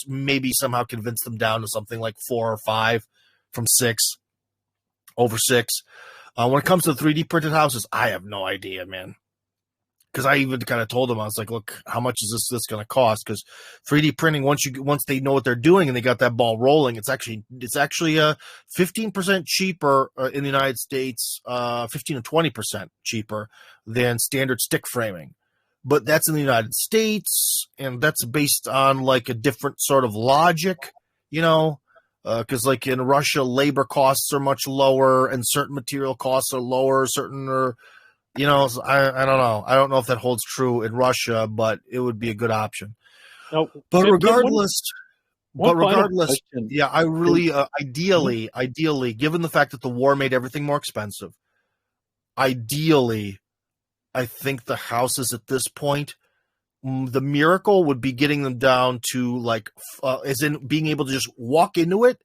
A: somehow convince them down to something like 4 or 5 from 6, over 6. When it comes to the 3D printed houses, I have no idea, man. Because I even kind of told them, I was like, look, how much is this going to cost? Because 3D printing, once they know what they're doing and they got that ball rolling, it's actually 15% cheaper in the United States, 15 to 20% cheaper than standard stick framing. But that's in the United States, and that's based on like a different sort of logic, because like in Russia, labor costs are much lower and certain material costs are lower, certain are. I don't know. I don't know if that holds true in Russia, but it would be a good option.
B: Now,
A: but regardless,
B: yeah,
A: I really, ideally, given the fact that the war made everything more expensive, ideally, I think the houses at this point, the miracle would be getting them down to like, as in being able to just walk into it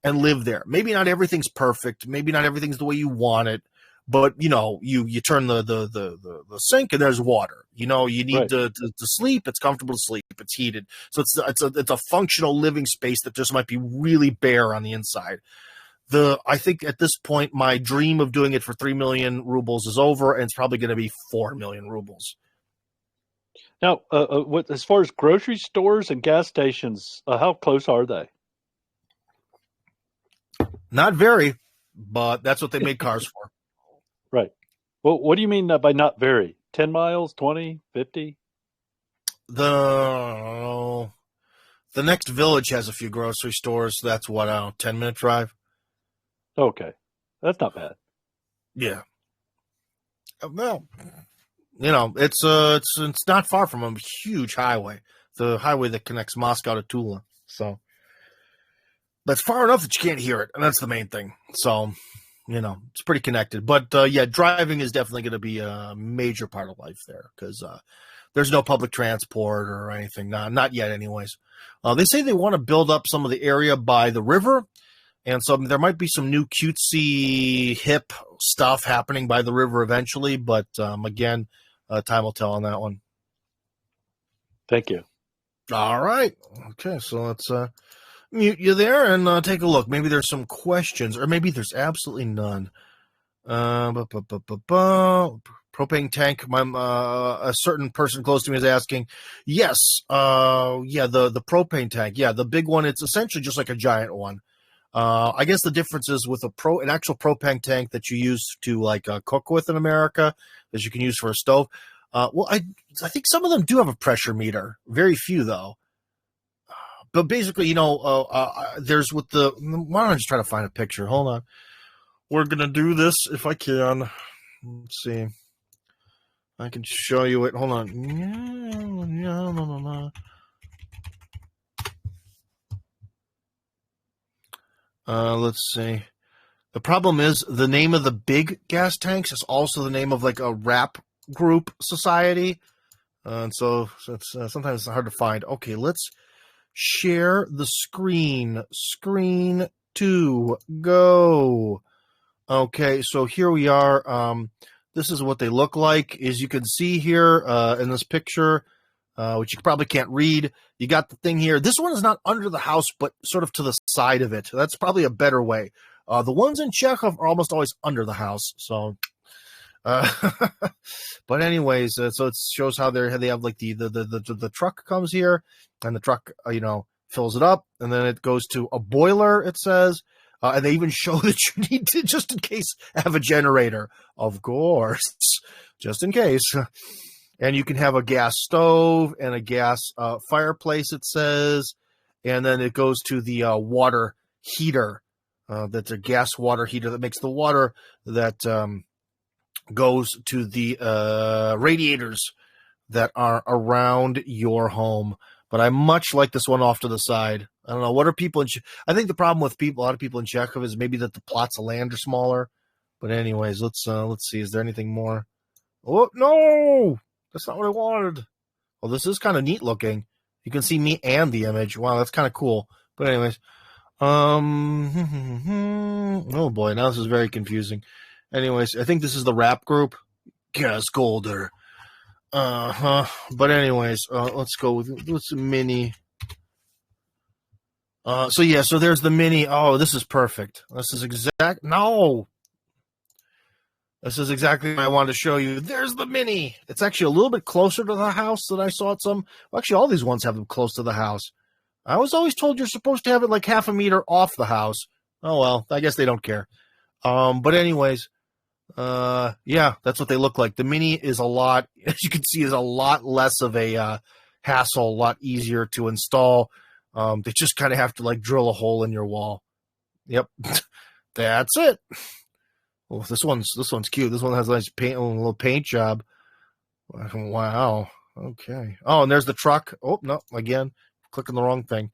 A: and live there. Maybe not everything's perfect. Maybe not everything's the way you want it. But you turn the sink and there's water. You need to sleep. It's comfortable to sleep. It's heated, so it's a functional living space that just might be really bare on the inside. I think at this point my dream of doing it for 3 million rubles is over, and it's probably going to be 4 million rubles.
B: Now, as far as grocery stores and gas stations, how close are they?
A: Not very, but that's what they made cars for.
B: Right. Well, what do you mean by not very? 10 miles, 20, 50?
A: The next village has a few grocery stores. So that's 10-minute drive.
B: Okay. That's not bad.
A: Yeah. Well, it's not far from a huge highway. The highway that connects Moscow to Tula. So that's far enough that you can't hear it. And that's the main thing. So, it's pretty connected. But, driving is definitely going to be a major part of life there because there's no public transport or anything. Not yet anyways. They say they want to build up some of the area by the river. And so there might be some new cutesy, hip stuff happening by the river eventually. But, again, time will tell on that one.
B: Thank you.
A: All right. Okay, so let's mute you there and take a look. Maybe there's some questions, or maybe there's absolutely none. Propane tank. A certain person close to me is asking. Yes. The propane tank. Yeah, the big one. It's essentially just like a giant one. I guess the difference is with an actual propane tank that you use to cook with in America, that you can use for a stove. I think some of them do have a pressure meter. Very few though. But basically, there's with the. Why don't I just try to find a picture? Hold on. We're gonna do this if I can. Let's see. I can show you it. Hold on. No. Let's see. The problem is the name of the big gas tanks is also the name of like a rap group society, and so it's sometimes it's hard to find. Okay, let's share the screen. Screen 2, go. Okay, so here we are. This is what they look like. As you can see here in this picture, which you probably can't read, you got the thing here. This one is not under the house, but sort of to the side of it. That's probably a better way. The ones in Chekhov are almost always under the house. So, but anyways, so it shows how they have like the truck comes here, and the truck fills it up, and then it goes to a boiler. It says, and they even show that you need to, just in case, have a generator, of course, just in case. And you can have a gas stove and a gas fireplace, it says. And then it goes to the water heater. That's a gas water heater that makes the water that goes to the radiators that are around your home. But I much like this one off to the side. I don't know. What are people in I think the problem with a lot of people in Chekhov is maybe that the plots of land are smaller. But anyways, let's see. Is there anything more? Oh, no! That's not what I wanted. Well, this is kind of neat looking. You can see me and the image. Wow, that's kind of cool. But anyways, oh boy, now this is very confusing. Anyways, I think this is the rap group. Gas Golder. But anyways, let's go with mini. So there's the mini. Oh, this is perfect. This is exactly what I wanted to show you. There's the mini. It's actually a little bit closer to the house than I saw it some. Well, actually, all these ones have them close to the house. I was always told you're supposed to have it like half a meter off the house. Oh, well, I guess they don't care. But anyways, yeah, that's what they look like. The mini is a lot, as you can see, is a lot less of a hassle, a lot easier to install. They just kind of have to like drill a hole in your wall. Yep, that's it. Well, this one's cute. This one has a nice paint, a little paint job. Wow. Okay. Oh, and there's the truck. Oh no, again, clicking the wrong thing.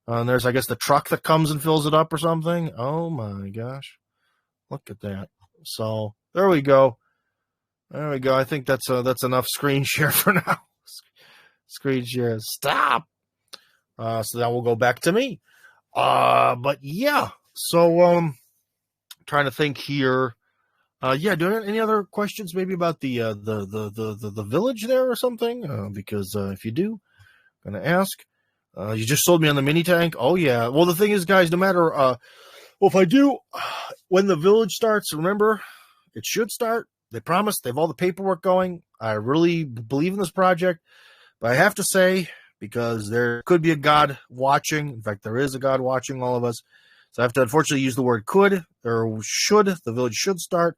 A: And there's, I guess, the truck that comes and fills it up or something. Oh my gosh, look at that. So there we go. There we go. I think that's enough screen share for now. Screen share. Stop. So now we'll go back to me. But yeah. So trying to think here. Yeah. Do you have any other questions? Maybe about the village there or something? Because if you do, I'm gonna ask. You just sold me on the mini tank. Oh yeah. Well, the thing is, guys, no matter. Well, if I do, when the village starts, remember, it should start. They promised. They have all the paperwork going. I really believe in this project. But I have to say, because there could be a God watching. In fact, there is a God watching all of us. So I have to unfortunately use the word could or should. The village should start.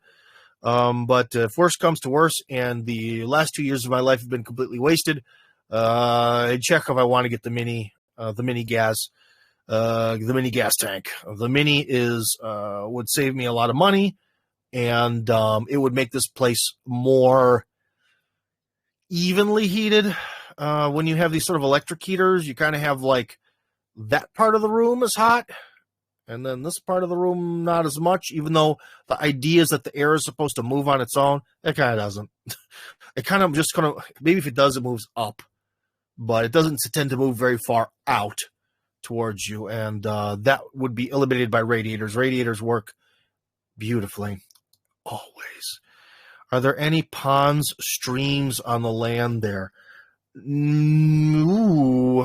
A: But if worse comes to worse, and the last 2 years of my life have been completely wasted, in Chekhov, I want to get the mini gas. The mini gas tank. The mini would save me a lot of money, and it would make this place more evenly heated. When you have these sort of electric heaters, you kind of have like that part of the room is hot, and then this part of the room not as much, even though the idea is that the air is supposed to move on its own. It kind of doesn't. It kind of just maybe if it does, it moves up, but it doesn't tend to move very far out towards you, and that would be eliminated by radiators. Radiators work beautifully, always. Are there any ponds, streams on the land there? No,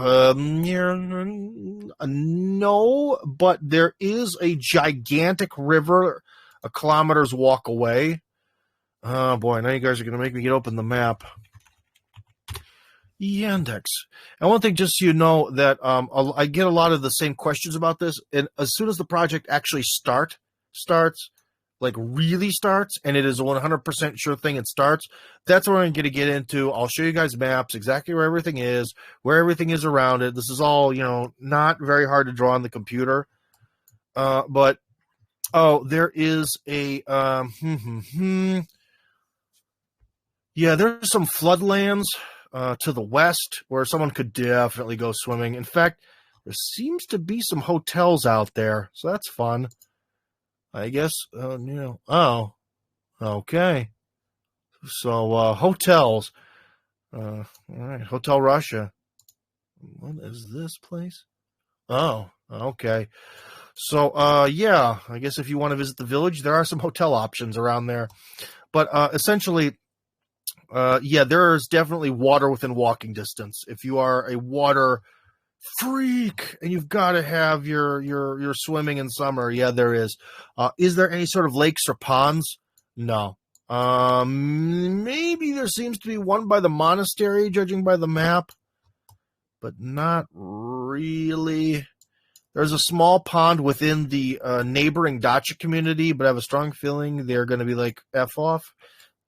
A: but there is a gigantic river a kilometer's walk away. Oh boy, now you guys are going to make me open the map. Yandex. And one thing, just so you know, that I get a lot of the same questions about this, and as soon as the project actually starts, like really starts, and it is a 100% sure thing it starts, that's what I'm going to get into. I'll show you guys maps, exactly where everything is around it. This is all, not very hard to draw on the computer. But, there is a, yeah, there's some floodlands to the west where someone could definitely go swimming. In fact, there seems to be some hotels out there, so that's fun. I guess, oh, okay. So, hotels. All right, Hotel Russia. What is this place? Oh, okay. So, yeah, I guess if you want to visit the village, there are some hotel options around there. But, essentially, yeah, there is definitely water within walking distance. If you are a water freak and you've got to have your swimming in summer, yeah, there is. Is there any sort of lakes or ponds? No. Maybe there seems to be one by the monastery, judging by the map, but not really. There's a small pond within the neighboring dacha community, but I have a strong feeling they're going to be like F off.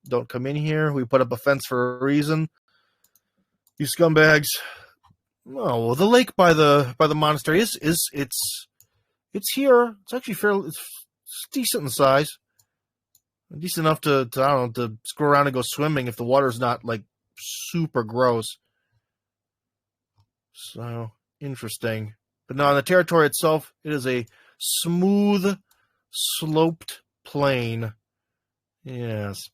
A: Don't come in here. We put up a fence for a reason. You scumbags. Oh, well, the lake by the monastery is it's here. It's actually fairly it's decent in size. Decent enough to I don't know, to screw around and go swimming if the water's not like super gross. So interesting. But no, on the territory itself, it is a smooth, sloped plain. Yes.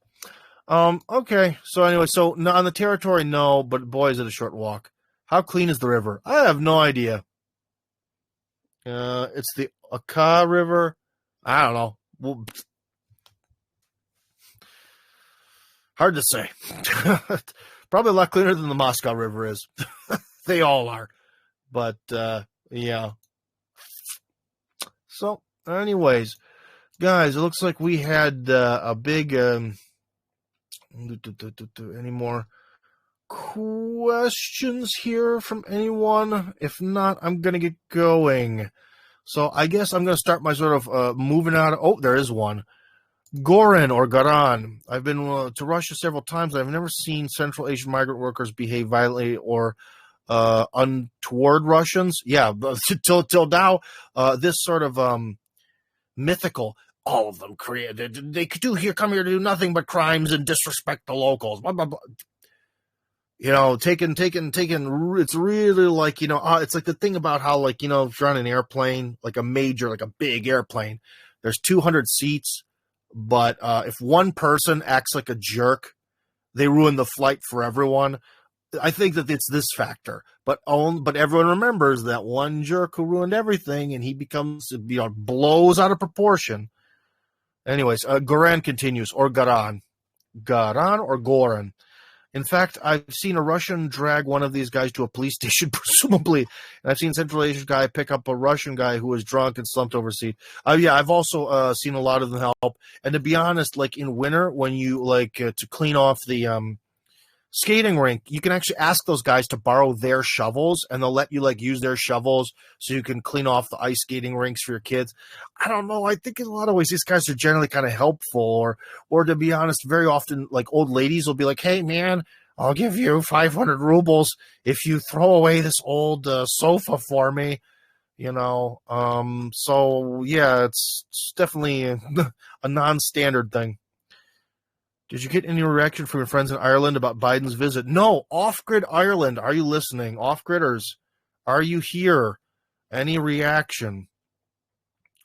A: Okay. So anyway, so no, on the territory, no, but boy, is it a short walk. How clean is the river? I have no idea. It's the Aka River. I don't know. Well, hard to say. Probably a lot cleaner than the Moscow River is. They all are. But, yeah. So, anyways, guys, it looks like we had a big... any more questions here from anyone? If not, I'm going to get going. So, I guess I'm going to start my sort of moving out. Oh, there is one. Goran or Garan. I've been to Russia several times. I've never seen Central Asian migrant workers behave violently or untoward Russians. Yeah, till now, this sort of mythical. All of them created. They come here to do nothing but crimes and disrespect the locals. Blah, blah, blah. You know, taken. It's really like, it's like the thing about how, like, if you're on an airplane, like a big airplane, there's 200 seats. But if one person acts like a jerk, they ruin the flight for everyone. I think that it's this factor. But everyone remembers that one jerk who ruined everything, and he becomes, blows out of proportion. Anyways, Goran continues, or Garan. Garan or Goran. In fact, I've seen a Russian drag one of these guys to a police station, presumably. And I've seen a Central Asian guy pick up a Russian guy who was drunk and slumped over a seat. Yeah, I've also seen a lot of them help. And to be honest, like in winter, when you to clean off the skating rink, you can actually ask those guys to borrow their shovels, and they'll let you use their shovels so you can clean off the ice skating rinks for your kids. I don't know. I think in a lot of ways these guys are generally kind of helpful, or to be honest, very often old ladies will be like, "Hey man, I'll give you 500 rubles if you throw away this old sofa for me." So yeah, it's definitely a non-standard thing. Did you get any reaction from your friends in Ireland about Biden's visit? No, Off-Grid Ireland. Are you listening? Off-Gridders, are you here? Any reaction?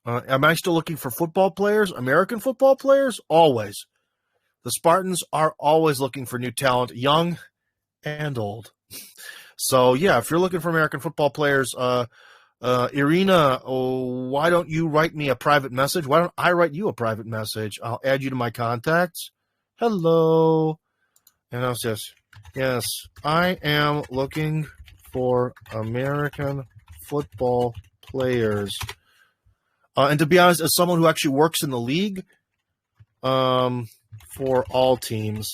A: Am I still looking for football players? American football players? Always. The Spartans are always looking for new talent, young and old. So, yeah, if you're looking for American football players, Irina, why don't you write me a private message? Why don't I write you a private message? I'll add you to my contacts. Hello. And I'll say, yes, I am looking for American football players. And to be honest, as someone who actually works in the league, for all teams,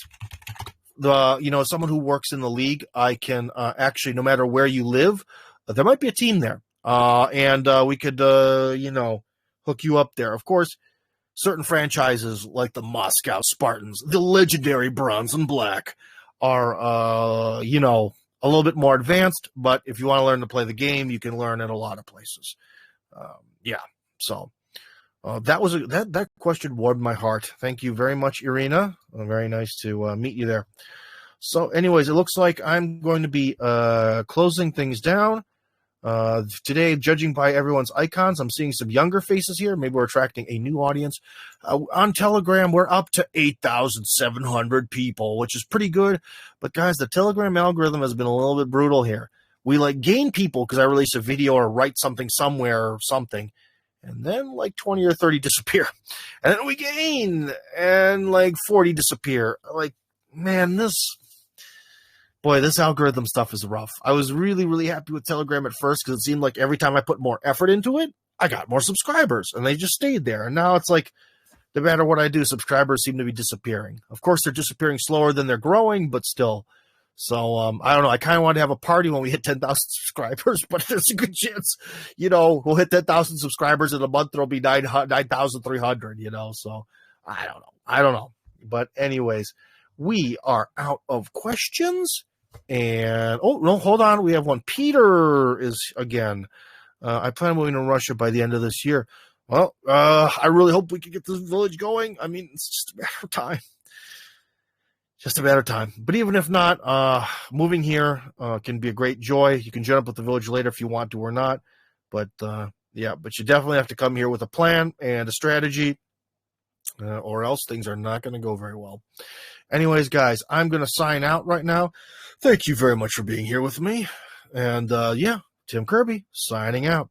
A: someone who works in the league, I can actually, no matter where you live, there might be a team there. And we could, hook you up there. Of course, certain franchises like the Moscow Spartans, the legendary Bronze and Black, are, a little bit more advanced. But if you want to learn to play the game, you can learn at a lot of places. So that question warmed my heart. Thank you very much, Irina. Very nice to meet you there. So, anyways, it looks like I'm going to be closing things down. Today, judging by everyone's icons, I'm seeing some younger faces here. Maybe we're attracting a new audience. On Telegram, we're up to 8,700 people, which is pretty good. But guys, the Telegram algorithm has been a little bit brutal here. We gain people because I release a video or write something somewhere or something, and then 20 or 30 disappear. And then we gain, and 40 disappear. Man, this algorithm stuff is rough. I was really, really happy with Telegram at first because it seemed like every time I put more effort into it, I got more subscribers, and they just stayed there. And now it's no matter what I do, subscribers seem to be disappearing. Of course, they're disappearing slower than they're growing, but still. So, I don't know. I kind of want to have a party when we hit 10,000 subscribers, but there's a good chance, we'll hit 10,000 subscribers in a month. There'll be 9,300, So I don't know. But anyways, we are out of questions. And, oh, no, hold on. We have one. Peter is again. I plan on moving to Russia by the end of this year. Well, I really hope we can get this village going. I mean, it's just a matter of time. Just a matter of time. But even if not, moving here can be a great joy. You can join up with the village later if you want to or not. But, yeah, but you definitely have to come here with a plan and a strategy, or else things are not going to go very well. Anyways, guys, I'm going to sign out right now. Thank you very much for being here with me. And, yeah, Tim Kirby signing out.